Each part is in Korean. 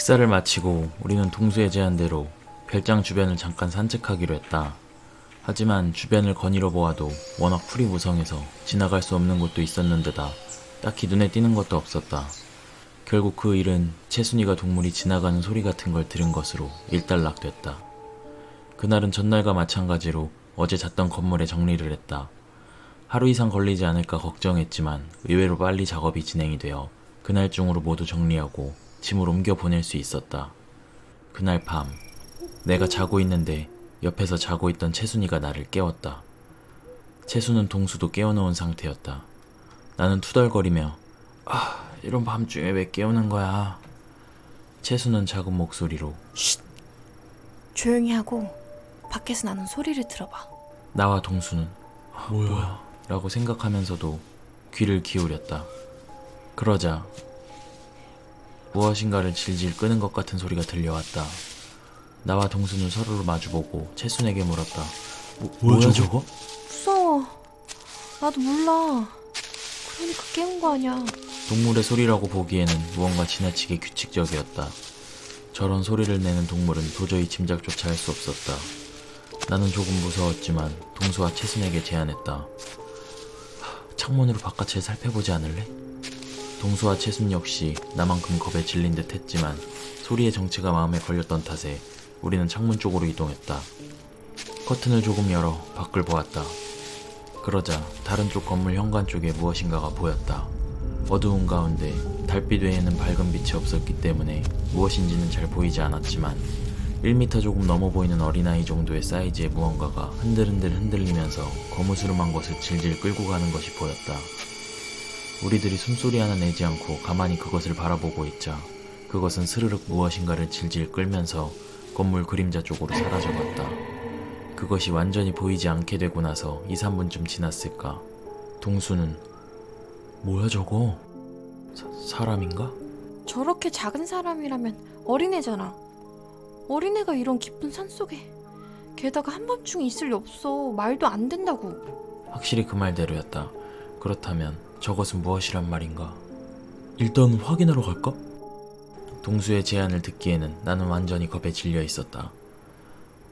식사를 마치고 우리는 동수의 제안대로 별장 주변을 잠깐 산책하기로 했다. 하지만 주변을 거닐어 보아도 워낙 풀이 무성해서 지나갈 수 없는 곳도 있었는데다 딱히 눈에 띄는 것도 없었다. 결국 그 일은 채순이가 동물이 지나가는 소리 같은 걸 들은 것으로 일단락됐다. 그날은 전날과 마찬가지로 어제 잤던 건물에 정리를 했다. 하루 이상 걸리지 않을까 걱정했지만 의외로 빨리 작업이 진행이 되어 그날 중으로 모두 정리하고 짐을 옮겨 보낼 수 있었다. 그날 밤 내가 자고 있는데 옆에서 자고 있던 채순이가 나를 깨웠다. 채순은 동수도 깨워놓은 상태였다. 나는 투덜거리며 이런 밤중에 왜 깨우는 거야? 채순은 작은 목소리로 쉿! 조용히 하고 밖에서 나는 소리를 들어봐. 나와 동수는 뭐야? 라고 생각하면서도 귀를 기울였다. 그러자 무엇인가를 질질 끄는 것 같은 소리가 들려왔다. 나와 동수는 서로를 마주보고 채순에게 물었다. 뭐야 저거? 무서워. 나도 몰라. 그러니까 깨운 거 아니야. 동물의 소리라고 보기에는 무언가 지나치게 규칙적이었다. 저런 소리를 내는 동물은 도저히 짐작조차 할 수 없었다. 나는 조금 무서웠지만 동수와 채순에게 제안했다. 창문으로 바깥을 살펴보지 않을래? 동수와 채순 역시 나만큼 겁에 질린 듯 했지만 소리의 정체가 마음에 걸렸던 탓에 우리는 창문 쪽으로 이동했다. 커튼을 조금 열어 밖을 보았다. 그러자 다른 쪽 건물 현관 쪽에 무엇인가가 보였다. 어두운 가운데 달빛 외에는 밝은 빛이 없었기 때문에 무엇인지는 잘 보이지 않았지만 1m 조금 넘어 보이는 어린아이 정도의 사이즈의 무언가가 흔들흔들 흔들리면서 거무스름한 것을 질질 끌고 가는 것이 보였다. 우리들이 숨소리 하나 내지 않고 가만히 그것을 바라보고 있자 그것은 스르륵 무엇인가를 질질 끌면서 건물 그림자 쪽으로 사라져갔다. 그것이 완전히 보이지 않게 되고 나서 2, 3분쯤 지났을까. 동수는 뭐야 저거? 사람인가? 저렇게 작은 사람이라면 어린애잖아. 어린애가 이런 깊은 산속에. 게다가 한밤중에 있을 리 없어. 말도 안 된다고. 확실히 그 말대로였다. 그렇다면 저것은 무엇이란 말인가? 일단 확인하러 갈까? 동수의 제안을 듣기에는 나는 완전히 겁에 질려 있었다.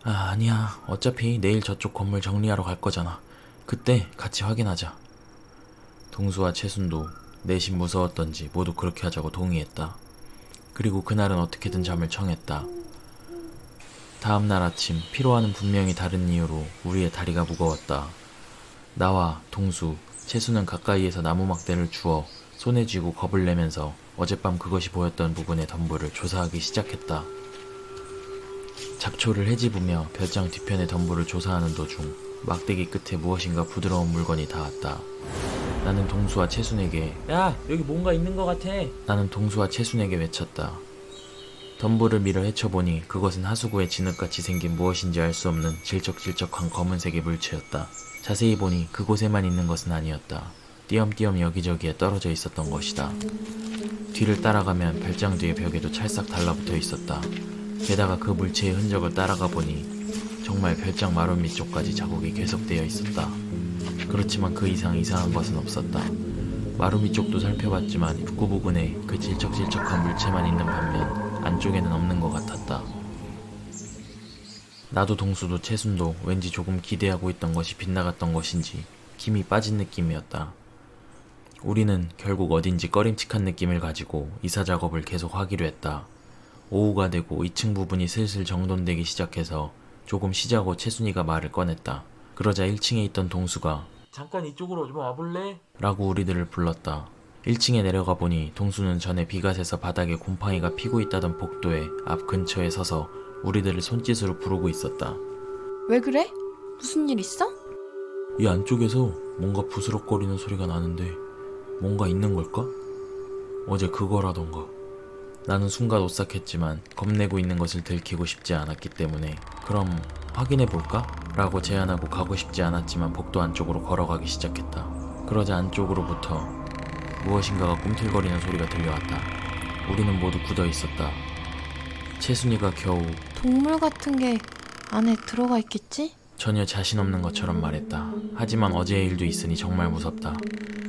아니야. 어차피 내일 저쪽 건물 정리하러 갈 거잖아. 그때 같이 확인하자. 동수와 채순도 내심 무서웠던지 모두 그렇게 하자고 동의했다. 그리고 그날은 어떻게든 잠을 청했다. 다음날 아침 피로와는 분명히 다른 이유로 우리의 다리가 무거웠다. 나와 동수, 채수는 가까이에서 나무 막대를 주워 손에 쥐고 겁을 내면서 어젯밤 그것이 보였던 부분의 덤불을 조사하기 시작했다. 잡초를 헤집으며 별장 뒤편의 덤불을 조사하는 도중 막대기 끝에 무엇인가 부드러운 물건이 닿았다. 나는 동수와 채순에게 야! 여기 뭔가 있는 것 같아! 나는 동수와 채순에게 외쳤다. 덤불을 밀어 헤쳐보니 그것은 하수구에 진흙같이 생긴 무엇인지 알 수 없는 질척질척한 검은색의 물체였다. 자세히 보니 그곳에만 있는 것은 아니었다. 띄엄띄엄 여기저기에 떨어져 있었던 것이다. 뒤를 따라가면 별장 뒤의 벽에도 찰싹 달라붙어 있었다. 게다가 그 물체의 흔적을 따라가 보니 정말 별장 마루밑 쪽까지 자국이 계속되어 있었다. 그렇지만 그 이상 이상한 것은 없었다. 마루밑 쪽도 살펴봤지만 입구 부근에 그 질척질척한 물체만 있는 반면 안쪽에는 없는 것 같았다. 나도 동수도 채순도 왠지 조금 기대하고 있던 것이 빗나갔던 것인지 김이 빠진 느낌이었다. 우리는 결국 어딘지 꺼림칙한 느낌을 가지고 이사 작업을 계속 하기로 했다. 오후가 되고 2층 부분이 슬슬 정돈되기 시작해서 조금 쉬자고 채순이가 말을 꺼냈다. 그러자 1층에 있던 동수가 잠깐 이쪽으로 좀 와볼래? 라고 우리들을 불렀다. 1층에 내려가 보니 동수는 전에 비가 새서 바닥에 곰팡이가 피고 있다던 복도의 앞 근처에 서서 우리들을 손짓으로 부르고 있었다. 왜 그래? 무슨 일 있어? 이 안쪽에서 뭔가 부스럭거리는 소리가 나는데 뭔가 있는 걸까? 어제 그거라던가. 나는 순간 오싹했지만 겁내고 있는 것을 들키고 싶지 않았기 때문에 그럼 확인해볼까? 라고 제안하고 가고 싶지 않았지만 복도 안쪽으로 걸어가기 시작했다. 그러자 안쪽으로부터 무엇인가가 꿈틀거리는 소리가 들려왔다. 우리는 모두 굳어있었다. 채순이가 겨우 동물 같은 게 안에 들어가 있겠지? 전혀 자신 없는 것처럼 말했다. 하지만 어제의 일도 있으니 정말 무섭다.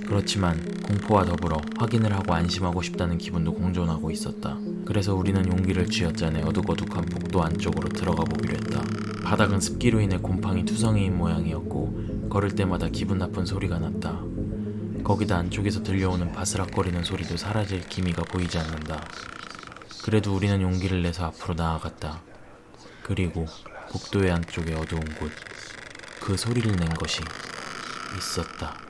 그렇지만 공포와 더불어 확인을 하고 안심하고 싶다는 기분도 공존하고 있었다. 그래서 우리는 용기를 쥐어짜내 어둑어둑한 복도 안쪽으로 들어가 보기로 했다. 바닥은 습기로 인해 곰팡이 투성이인 모양이었고 걸을 때마다 기분 나쁜 소리가 났다. 거기다 안쪽에서 들려오는 바스락거리는 소리도 사라질 기미가 보이지 않는다. 그래도 우리는 용기를 내서 앞으로 나아갔다. 그리고 복도의 안쪽의 어두운 곳, 그 소리를 낸 것이 있었다.